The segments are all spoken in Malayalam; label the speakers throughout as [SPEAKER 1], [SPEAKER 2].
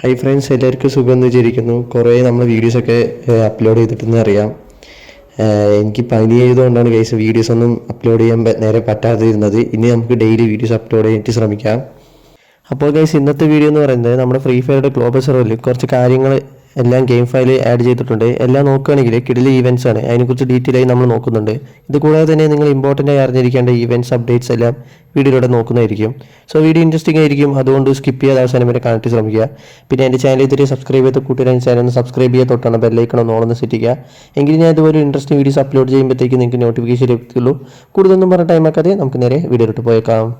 [SPEAKER 1] ഹൈ ഫ്രണ്ട്സ്, എല്ലാവർക്കും സുഖം എന്ന് വിചാരിക്കുന്നു. കുറേ നമ്മൾ വീഡിയോസൊക്കെ അപ്ലോഡ് ചെയ്തിട്ടെന്ന് അറിയാം. എനിക്ക് പനി ആയതുകൊണ്ടാണ് ഗൈസ് വീഡിയോസൊന്നും അപ്ലോഡ് ചെയ്യാൻ നേരെ പറ്റാതിരുന്നത്. ഇനി നമുക്ക് ഡെയിലി വീഡിയോസ് അപ്ലോഡ് ചെയ്യാനായിട്ട് ശ്രമിക്കാം. അപ്പോൾ ഗൈസ്, ഇന്നത്തെ വീഡിയോ എന്ന് പറയുന്നത് നമ്മുടെ ഫ്രീ ഫയറുടെ ഗ്ലോബൽ സെർവറിൽ കുറച്ച് കാര്യങ്ങൾ എല്ലാം ഗെയിം ഫയൽ ആഡ് ചെയ്തിട്ടുണ്ട്. എല്ലാം നോക്കുകയാണെങ്കിൽ കിടിലൻ ഈവൻറ്റ്സ് ആണ്. അതിനെക്കുറിച്ച് ഡീറ്റെയിൽ ആയി നമ്മൾ നോക്കുന്നുണ്ട്. ഇത് കൂടാതെ തന്നെ നിങ്ങൾ ഇമ്പോർട്ടൻ്റ് ആയി അറിഞ്ഞിരിക്കേണ്ട ഈവൻറ്റ്സ് അപ്ഡേറ്റ്സ് എല്ലാം വീഡിയോയിലൂടെ നോക്കുന്നതായിരിക്കും. സോ വീഡിയോ ഇൻട്രസ്റ്റിംഗ് ആയിരിക്കും, അതുകൊണ്ട് സ്കിപ്പ് ചെയ്യാതെ അവസാനം വരെ കാണാൻ ശ്രമിക്കുക. പിന്നെ എൻ്റെ ചാനൽ ഇതുവരെ സബ്സ്ക്രൈബ് ചെയ്ത് കൂട്ടുകാരെ ചാനൽ ഒന്ന് സബ്സ്ക്രൈബ് ചെയ്യുക, തൊട്ടാണ് ബെല്ലൈക്കൺ ഒന്ന് സെറ്റ് ചെയ്യുക. എങ്കിൽ ഞാൻ ഇതുപോലെ ഇൻട്രസ്റ്റിംഗ് വീഡിയോസ് അപ്ലോഡ് ചെയ്യുമ്പോഴത്തേക്ക് നിങ്ങൾക്ക് നോട്ടിഫിക്കേഷൻ ലഭിക്കുള്ളൂ. കൂടുതലൊന്നും പറഞ്ഞ ടൈമാക്കാതെ നമുക്ക് നേരെ വീഡിയോയിലോട്ട് പോയേക്കാം.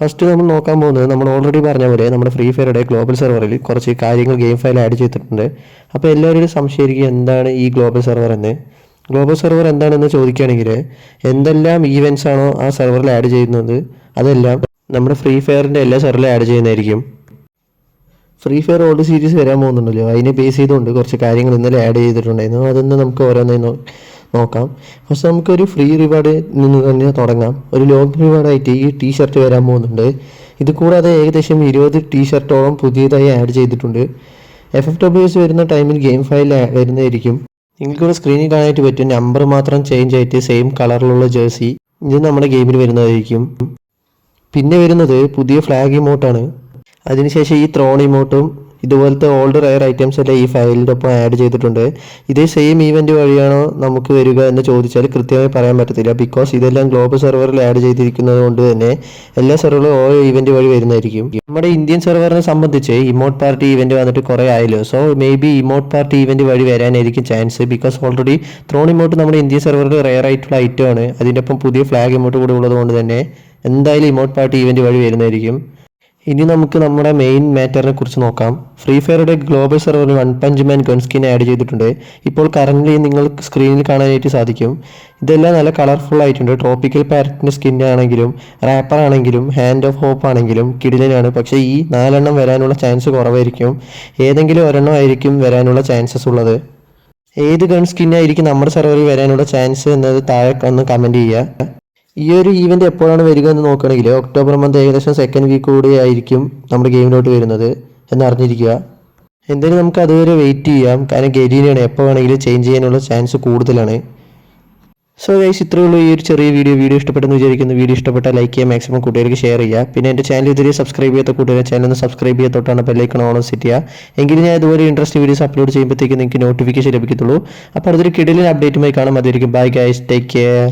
[SPEAKER 1] ഫസ്റ്റ് നമ്മൾ നോക്കാൻ പോകുന്നത്, നമ്മൾ ഓൾറെഡി പറഞ്ഞ പോലെ നമ്മുടെ ഫ്രീ ഫയറുടെ ഗ്ലോബൽ സെർവറിൽ കുറച്ച് കാര്യങ്ങൾ ഗെയിം ഫയൽ ആഡ് ചെയ്തിട്ടുണ്ട്. അപ്പോൾ എല്ലാവരും സംശയിക്കുക എന്താണ് ഈ ഗ്ലോബൽ സെർവർ എന്ന്. ഗ്ലോബൽ സെർവർ എന്താണെന്ന് ചോദിക്കുകയാണെങ്കിൽ, എന്തെല്ലാം ഈവൻറ്റ്സ് ആണോ ആ സെർവറിൽ ആഡ് ചെയ്യുന്നത് അതെല്ലാം നമ്മുടെ ഫ്രീ ഫയറിൻ്റെ എല്ലാ സെർവറിലും ആഡ് ചെയ്യുന്നതായിരിക്കും. ഫ്രീ ഫയർ ഓൾഡ് സീരീസ് വരാൻ പോകുന്നുണ്ടല്ലോ, അതിനെ ബേസ് ചെയ്തുകൊണ്ട് കുറച്ച് കാര്യങ്ങൾ ഇന്നലെ ആഡ് ചെയ്തിട്ടുണ്ടായിരുന്നു. അതൊന്ന് നമുക്ക് ഓരോന്നായി നോക്കാം. ഫസ്റ്റ് നമുക്കൊരു ഫ്രീ റിവാർഡ് നിന്ന് തന്നെ തുടങ്ങാം. ഒരു ലോങ് റിവാർഡായിട്ട് ഈ ടീ ഷർട്ട് വരാൻ പോകുന്നുണ്ട്. ഇത് കൂടാതെ ഏകദേശം 20 ടീ ഷർട്ടോളം പുതിയതായി ആഡ് ചെയ്തിട്ടുണ്ട്. FFWS വരുന്ന ടൈമിൽ ഗെയിം ഫയൽ വരുന്നതായിരിക്കും. നിങ്ങൾക്കിവിടെ സ്ക്രീനിൽ കാണാനായിട്ട് പറ്റും, നമ്പർ മാത്രം ചേഞ്ച് ആയിട്ട് സെയിം കളറിലുള്ള ജേഴ്സി ഇത് നമ്മുടെ ഗെയിമിൽ വരുന്നതായിരിക്കും. പിന്നെ വരുന്നത് പുതിയ ഫ്ലാഗ് ഇമോട്ടാണ്. അതിനുശേഷം ഈ ത്രോൺ ഇമോട്ടും ഇതുപോലത്തെ ഓൾഡ് റയർ ഐറ്റംസ് എല്ലാം ഈ ഫയലിൻ്റെ ഒപ്പം ആഡ് ചെയ്തിട്ടുണ്ട്. ഇതേ സെയിം ഈവൻറ്റ് വഴിയാണോ നമുക്ക് വരിക എന്ന് ചോദിച്ചാൽ കൃത്യമായി പറയാൻ പറ്റത്തില്ല. ബിക്കോസ് ഇതെല്ലാം ഗ്ലോബൽ സെർവറിൽ ആഡ് ചെയ്തിരിക്കുന്നത് കൊണ്ട് തന്നെ എല്ലാ സെർവറിലും ഓരോ ഈവൻറ്റ് വഴി വരുന്നതായിരിക്കും. നമ്മുടെ ഇന്ത്യൻ സെർവറിനെ സംബന്ധിച്ച് ഇമോട്ട് പാർട്ടി ഈവൻറ്റ് വന്നിട്ട് കുറേ ആയല്ലോ. So maybe emote party event വഴി വരാനായിരിക്കും chance. Because already throne emote നമ്മുടെ ഇന്ത്യൻ സെർവറിൽ റയർ ആയിട്ടുള്ള ഐറ്റമാണ്. അതിൻ്റെ ഒപ്പം പുതിയ ഫ്ലാഗ് ഇമോട്ട് കൂടെ ഉള്ളത് കൊണ്ട് തന്നെ എന്തായാലും ഇമോട്ട് പാർട്ടി ഈവൻറ്റ് വഴി വരുന്നതായിരിക്കും. ഇനി നമുക്ക് നമ്മുടെ മെയിൻ മാറ്ററിനെ കുറിച്ച് നോക്കാം. ഫ്രീ ഫയറുടെ ഗ്ലോബൽ സെർവറിൽ വൺ പഞ്ച് മാൻ ഗൺ സ്കിൻ ആഡ് ചെയ്തിട്ടുണ്ട്. ഇപ്പോൾ കറൻ്റ്ലി നിങ്ങൾ സ്ക്രീനിൽ കാണാനായിട്ട് സാധിക്കും. ഇതെല്ലാം നല്ല കളർഫുൾ ആയിട്ടുണ്ട്. ട്രോപ്പിക്കൽ പാരറ്റിൻ്റെ സ്കിൻ ആണെങ്കിലും റാപ്പർ ആണെങ്കിലും ഹാൻഡ് ഓഫ് ഹോപ്പ് ആണെങ്കിലും കിടിലനാണ്. പക്ഷേ ഈ 4 വരാനുള്ള ചാൻസ് കുറവായിരിക്കും. ഏതെങ്കിലും ഒരെണ്ണം ആയിരിക്കും വരാനുള്ള ചാൻസസ് ഉള്ളത്. ഏത് ഗൺ സ്കിന്നായിരിക്കും നമ്മുടെ സെർവറിൽ വരാനുള്ള ചാൻസ് എന്നത് താഴെ ഒന്ന് കമൻറ്റ് ചെയ്യുക. ഈ ഒരു ഈവൻറ്റ് എപ്പോഴാണ് വരിക എന്ന് നോക്കുകയാണെങ്കിൽ ഒക്ടോബർ മന്ത് ഏകദേശം സെക്കൻഡ് വീക്ക് കൂടി ആയിരിക്കും നമ്മുടെ ഗെയിമിലോട്ട് വരുന്നത് എന്നറിഞ്ഞിരിക്കുക. എന്തായാലും നമുക്ക് അതുവരെ വെയിറ്റ് ചെയ്യാം. കാരണം ഗരീനയാണ്, എപ്പോൾ വേണമെങ്കിലും ചേഞ്ച് ചെയ്യാനുള്ള ചാൻസ് കൂടുതലാണ്. സോ ഗൈസ്, ഇത്രയേ ഉള്ളൂ ഈ ഒരു ചെറിയ വീഡിയോ ഇഷ്ടപ്പെട്ടെന്ന് വിചാരിക്കുന്നു. വീഡിയോ ഇഷ്ടപ്പെട്ടാൽ ലൈക്ക് ചെയ്യുക, മാക്സിമം കൂട്ടുകാർക്ക് ഷെയർ ചെയ്യുക. പിന്നെ എൻ്റെ ചാനൽ ഇതുവരെ സബ്സ്ക്രൈബ് ചെയ്യാത്ത കൂട്ടുകാരെ ചാനൽ ഒന്ന് സബ്സ്ക്രൈബ് ചെയ്യുക, തൊട്ടാണ് ബെല്ലൈക്കൺ സെറ്റ് ചെയ്യുക. എങ്കിലും ഞാൻ ഇതുപോലെ ഇൻട്രസ്റ്റ് വീഡിയോസ് അപ്ലോഡ് ചെയ്യുമ്പോഴത്തേക്ക് നിങ്ങൾക്ക് നോട്ടിഫിക്കേഷൻ ലഭിക്കത്തുള്ളൂ. അപ്പോൾ അതൊരു കിടിലൻ അപ്ഡേറ്റുമായി കാണാം. അതായിരിക്കും. Bye guys, take care.